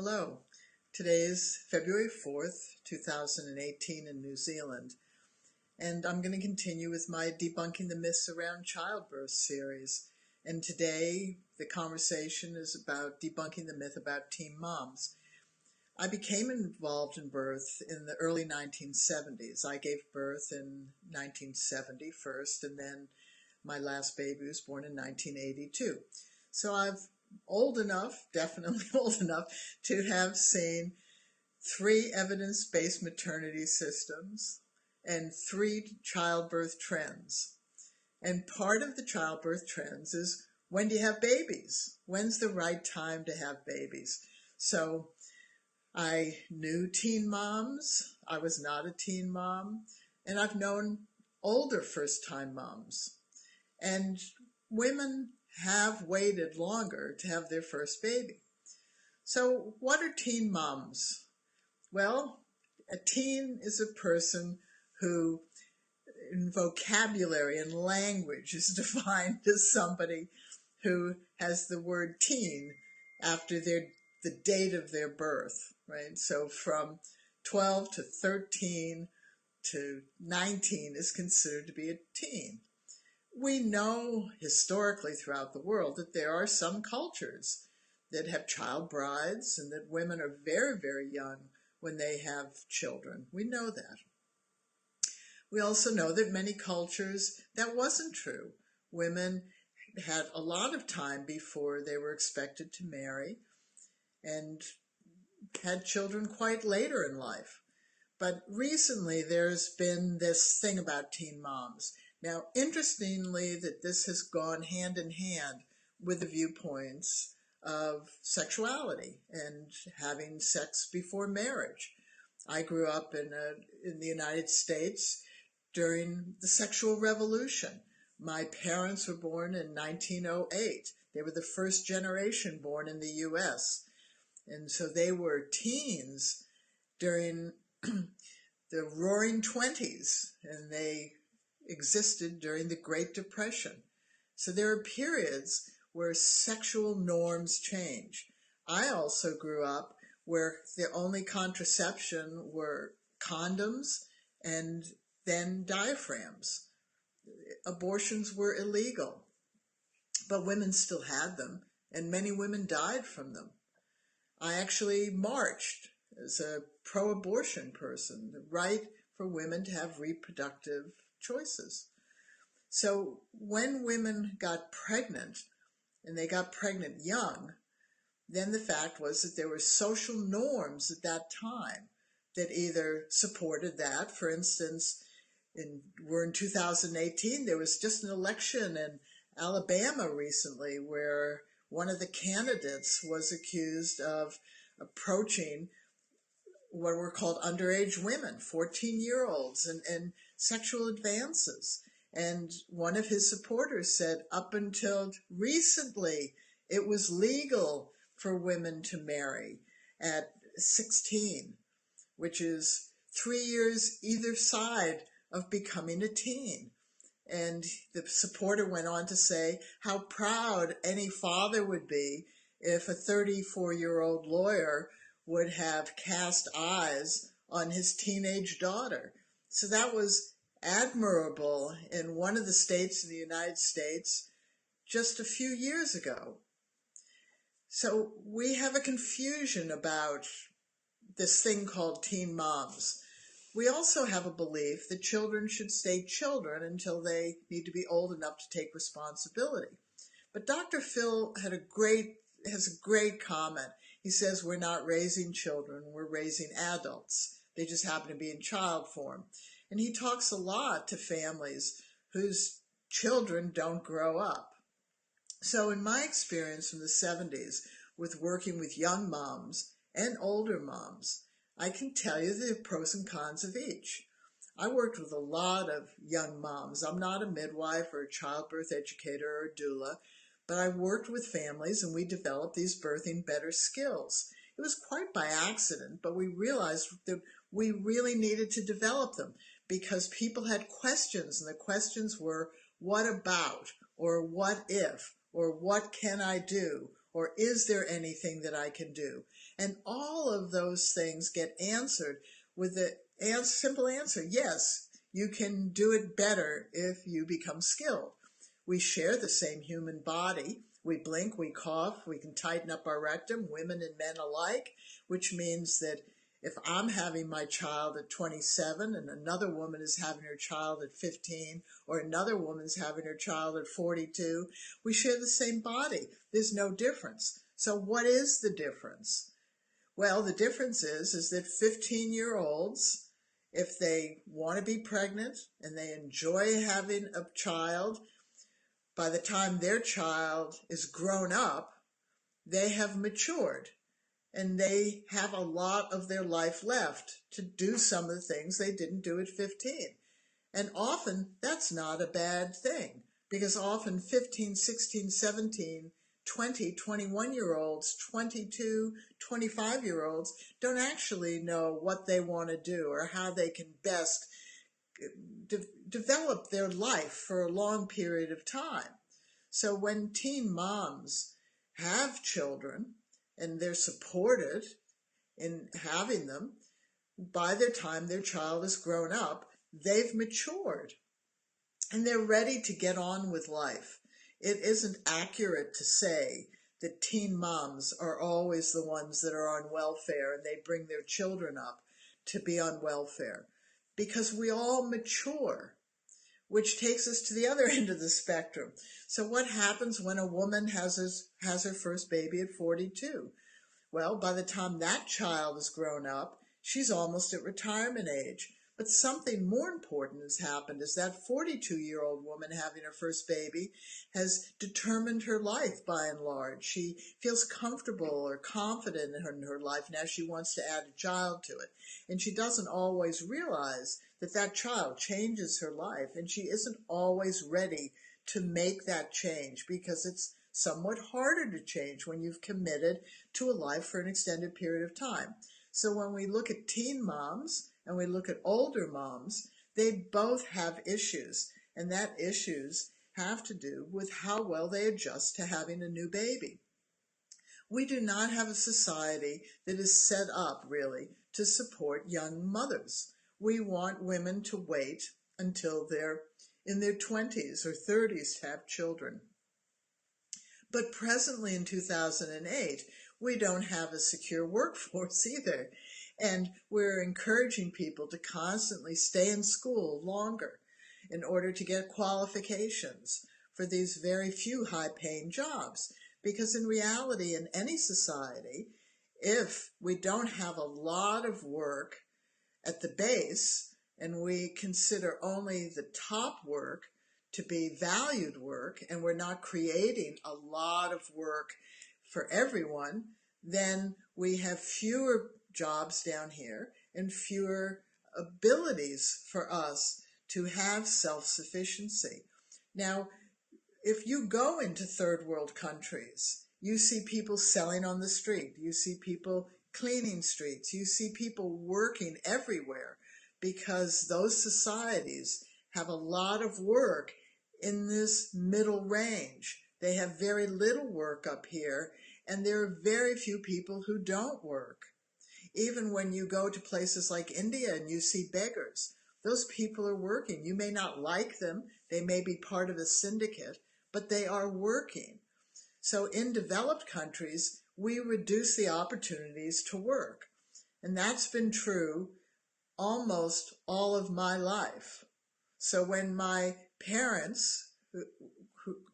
Hello, today is February 4th, 2018 in New Zealand, and I'm going to continue with my Debunking the Myths Around Childbirth series. And today the conversation is about debunking the myth about teen moms. I became involved in birth in the early 1970s. I gave birth in 1970 first, and then my last baby was born in 1982. So I'm old enough, definitely old enough, to have seen 3 evidence-based maternity systems and 3 childbirth trends. And part of the childbirth trends is, when do you have babies? When's the right time to have babies? So I knew teen moms. I was not a teen mom. And I've known older first-time moms. And women have waited longer to have their first baby. So what are teen moms? Well, a teen is a person who, in vocabulary and language, is defined as somebody who has the word teen after the date of their birth, right? So from 12 to 13 to 19 is considered to be a teen. We know historically throughout the world that there are some cultures that have child brides and that women are very, very young when they have children. We know that. We also know that many cultures that wasn't true. Women had a lot of time before they were expected to marry and had children quite later in life. But recently there's been this thing about teen moms. Now, interestingly, that this has gone hand in hand with the viewpoints of sexuality and having sex before marriage. I grew up in the United States during the sexual revolution. My parents were born in 1908. They were the first generation born in the U.S. And so they were teens during the Roaring '20s, and they existed during the Great Depression. So there are periods where sexual norms change. I also grew up where the only contraception were condoms and then diaphragms. Abortions were illegal, but women still had them, and many women died from them. I actually marched as a pro-abortion person, the right for women to have reproductive choices. So when women got pregnant, and they got pregnant young, then the fact was that there were social norms at that time that either supported that. For instance, we're in 2018, there was just an election in Alabama recently where one of the candidates was accused of approaching what were called underage women, 14-year-olds, and sexual advances. And one of his supporters said, up until recently, it was legal for women to marry at 16, which is 3 years either side of becoming a teen. And the supporter went on to say how proud any father would be if a 34-year-old lawyer would have cast eyes on his teenage daughter. So that was admirable in one of the states in the United States just a few years ago. So we have a confusion about this thing called teen moms. We also have a belief that children should stay children until they need to be old enough to take responsibility. But Dr. Phil has a great comment. He says, we're not raising children, we're raising adults. They just happen to be in child form. And he talks a lot to families whose children don't grow up. So in my experience from the 70s with working with young moms and older moms, I can tell you the pros and cons of each. I worked with a lot of young moms. I'm not a midwife or a childbirth educator or a doula, but I worked with families and we developed these birthing better skills. It was quite by accident, but we realized that we really needed to develop them because people had questions, and the questions were, what about, or what if, or what can I do, Or is there anything that I can do? And all of those things get answered with the simple answer, yes, you can do it better if you become skilled. We share the same human body. We blink, we cough, we can tighten up our rectum, women and men alike, which means that if I'm having my child at 27 and another woman is having her child at 15, or another woman's having her child at 42, we share the same body. There's no difference. So what is the difference? Well, the difference is that 15-year-olds, if they want to be pregnant and they enjoy having a child, by the time their child is grown up, they have matured. And they have a lot of their life left to do some of the things they didn't do at 15. And often that's not a bad thing, because often 15, 16, 17, 20, 21-year-olds, 22, 25-year-olds don't actually know what they want to do or how they can best develop their life for a long period of time. So when teen moms have children, and they're supported in having them, by the time their child is grown up, they've matured and they're ready to get on with life. It isn't accurate to say that teen moms are always the ones that are on welfare and they bring their children up to be on welfare, because we all mature, which takes us to the other end of the spectrum. So what happens when a woman has her first baby at 42? Well, by the time that child is grown up, she's almost at retirement age. But something more important has happened, is that 42-year-old woman having her first baby has determined her life by and large. She feels comfortable or confident in her life. Now she wants to add a child to it. And she doesn't always realize that that child changes her life, and she isn't always ready to make that change, because it's somewhat harder to change when you've committed to a life for an extended period of time. So when we look at teen moms and we look at older moms, they both have issues, and that issues have to do with how well they adjust to having a new baby. We do not have a society that is set up really to support young mothers. We want women to wait until they're in their 20s or 30s to have children. But presently in 2008, we don't have a secure workforce either. And we're encouraging people to constantly stay in school longer in order to get qualifications for these very few high-paying jobs. Because in reality, in any society, if we don't have a lot of work at the base and we consider only the top work to be valued work, and we're not creating a lot of work for everyone, then we have fewer jobs down here and fewer abilities for us to have self-sufficiency. Now, if you go into third world countries, you see people selling on the street, you see people cleaning streets, you see people working everywhere, because those societies have a lot of work in this middle range. They have very little work up here, and there are very few people who don't work. Even when you go to places like India and you see beggars, those people are working. You may not like them, they may be part of a syndicate, but they are working. So in developed countries, we reduce the opportunities to work. And that's been true almost all of my life. So when my parents,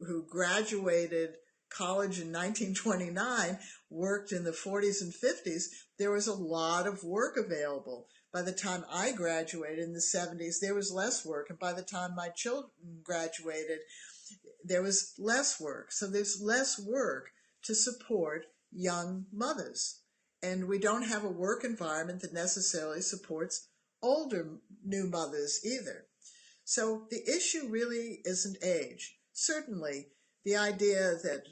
who graduated college in 1929, worked in the 40s and 50s, there was a lot of work available. By the time I graduated in the 70s, there was less work. And by the time my children graduated, there was less work. So there's less work to support young mothers. And we don't have a work environment that necessarily supports older new mothers either. So the issue really isn't age. Certainly, the idea that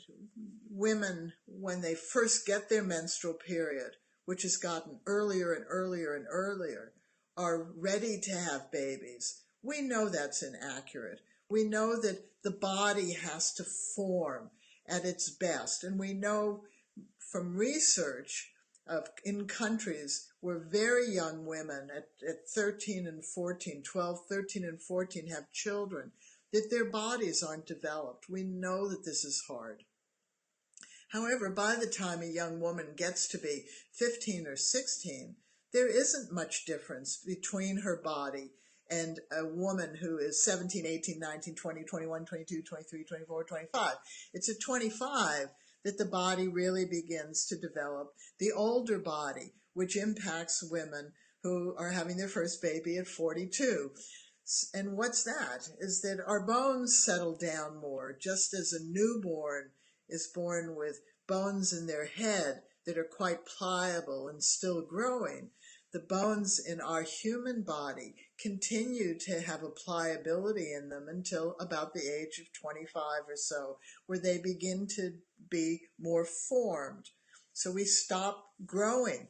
women, when they first get their menstrual period, which has gotten earlier and earlier and earlier, are ready to have babies, we know that's inaccurate. We know that the body has to form at its best. And we know from research in countries where very young women at 13 and 14, 12, 13 and 14 have children, that their bodies aren't developed. We know that this is hard. However, by the time a young woman gets to be 15 or 16, there isn't much difference between her body and a woman who is 17, 18, 19, 20, 21, 22, 23, 24, 25. It's at 25 that the body really begins to develop the older body, which impacts women who are having their first baby at 42. And what's that? Is that our bones settle down more, just as a newborn is born with bones in their head that are quite pliable and still growing. The bones in our human body continue to have a pliability in them until about the age of 25 or so, where they begin to be more formed. So we stop growing.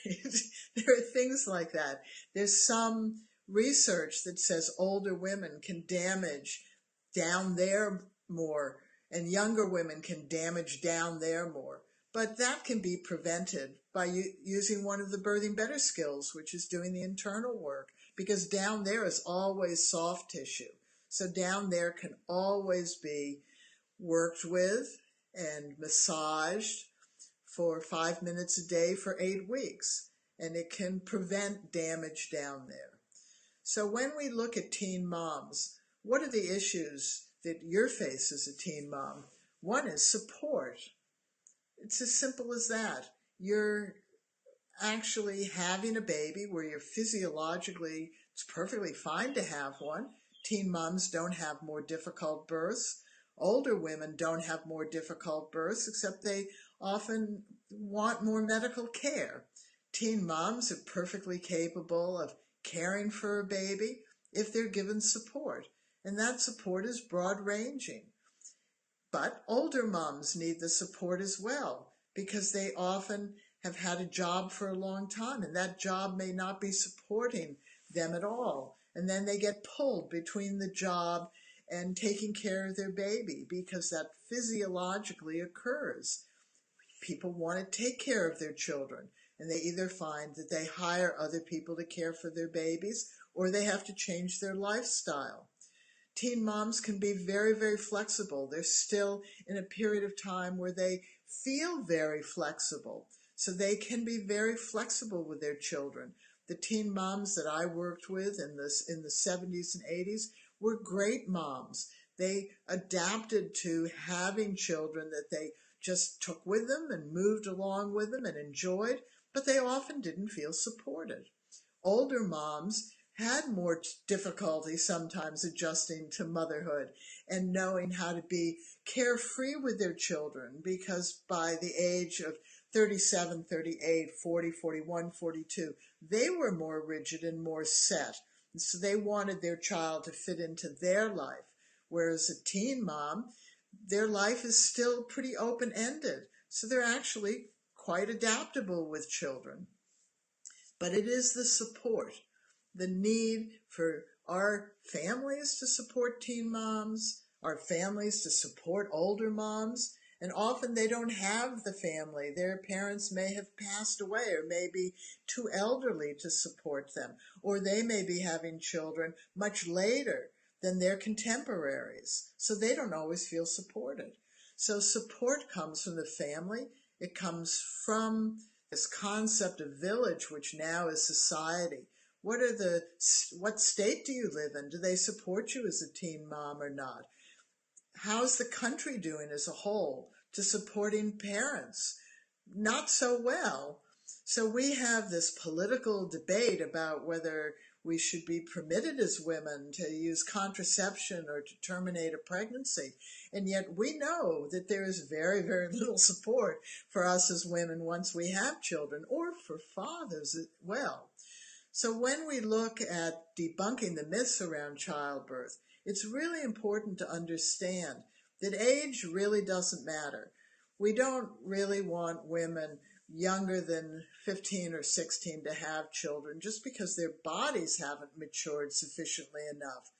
There are things like that. There's some research that says older women can damage down there more, and younger women can damage down there more. But that can be prevented by using one of the Birthing Better skills, which is doing the internal work, because down there is always soft tissue. So down there can always be worked with and massaged for 5 minutes a day for 8 weeks, and it can prevent damage down there. So when we look at teen moms, what are the issues that you face as a teen mom? One is support. It's as simple as that. You're actually having a baby where you're physiologically, it's perfectly fine to have one. Teen moms don't have more difficult births. Older women don't have more difficult births, except they often want more medical care. Teen moms are perfectly capable of caring for a baby if they're given support, and that support is broad-ranging. But older moms need the support as well, because they often have had a job for a long time, and that job may not be supporting them at all. And then they get pulled between the job and taking care of their baby, because that physiologically occurs. People want to take care of their children, and they either find that they hire other people to care for their babies, or they have to change their lifestyle. Teen moms can be very, very flexible. They're still in a period of time where they feel very flexible. So they can be very flexible with their children. The teen moms that I worked with in the 70s and 80s were great moms. They adapted to having children that they just took with them and moved along with them and enjoyed, but they often didn't feel supported. Older moms had more difficulty sometimes adjusting to motherhood and knowing how to be carefree with their children, because by the age of 37, 38, 40, 41, 42, they were more rigid and more set. And so they wanted their child to fit into their life. Whereas a teen mom, their life is still pretty open-ended. So they're actually quite adaptable with children. But it is the support, the need for our families to support teen moms, our families to support older moms, and often they don't have the family. Their parents may have passed away or may be too elderly to support them, or they may be having children much later than their contemporaries, so they don't always feel supported. So support comes from the family. It comes from this concept of village, which now is society. What state do you live in? Do they support you as a teen mom or not? How's the country doing as a whole to supporting parents? Not so well. So we have this political debate about whether we should be permitted as women to use contraception or to terminate a pregnancy. And yet we know that there is very, very little support for us as women once we have children, or for fathers as well. So when we look at debunking the myths around childbirth, it's really important to understand that age really doesn't matter. We don't really want women younger than 15 or 16 to have children just because their bodies haven't matured sufficiently enough.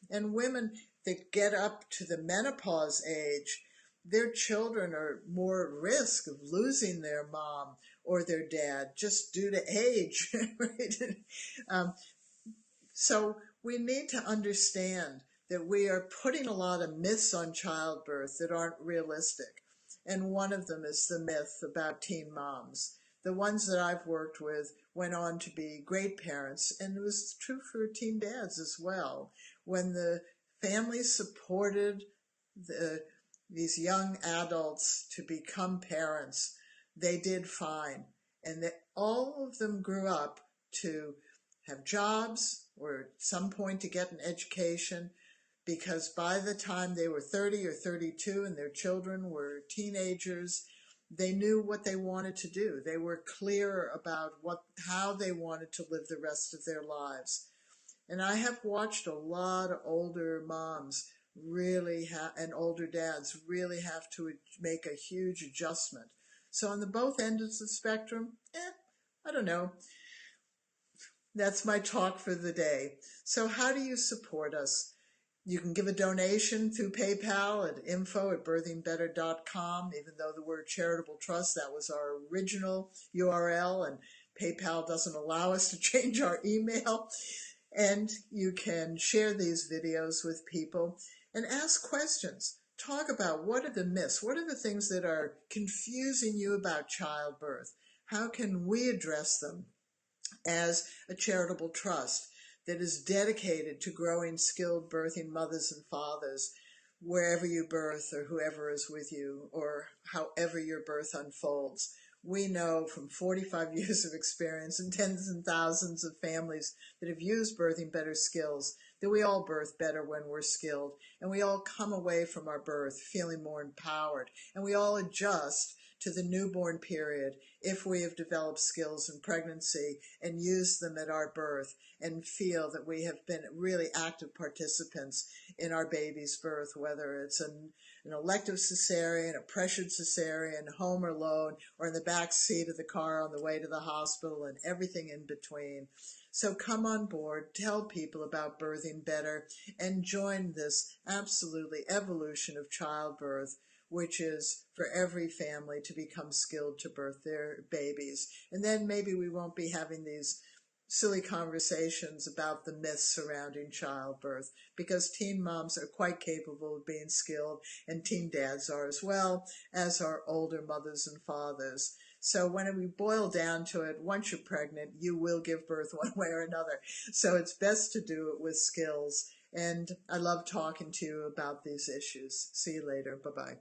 And women that get up to the menopause age, their children are more at risk of losing their mom or their dad just due to age, right? So we need to understand that we are putting a lot of myths on childbirth that aren't realistic. And one of them is the myth about teen moms. The ones that I've worked with went on to be great parents, and it was true for teen dads as well. When the families supported these young adults to become parents, they did fine. And that all of them grew up to have jobs or at some point to get an education, because by the time they were 30 or 32 and their children were teenagers, they knew what they wanted to do. They were clear about how they wanted to live the rest of their lives. And I have watched a lot of older moms and older dads really have to make a huge adjustment. So on the both ends of the spectrum, I don't know. That's my talk for the day. So how do you support us? You can give a donation through PayPal at info@birthingbetter.com, even though the word charitable trust, that was our original URL, and PayPal doesn't allow us to change our email. And you can share these videos with people and ask questions. Talk about what are the myths, what are the things that are confusing you about childbirth? How can we address them as a charitable trust that is dedicated to growing skilled birthing mothers and fathers wherever you birth or whoever is with you or however your birth unfolds. We know from 45 years of experience and tens and thousands of families that have used Birthing Better skills that we all birth better when we're skilled, and we all come away from our birth feeling more empowered, and we all adjust to the newborn period if we have developed skills in pregnancy and used them at our birth and feel that we have been really active participants in our baby's birth, whether it's an elective cesarean, a pressured cesarean, home or alone, or in the back seat of the car on the way to the hospital, and everything in between. So come on board, tell people about Birthing Better, and join this absolutely evolution of childbirth, which is for every family to become skilled to birth their babies. And then maybe we won't be having these silly conversations about the myths surrounding childbirth, because teen moms are quite capable of being skilled, and teen dads are as well, as are older mothers and fathers. So when we boil down to it, once you're pregnant, you will give birth one way or another. So it's best to do it with skills. And I love talking to you about these issues. See you later. Bye-bye.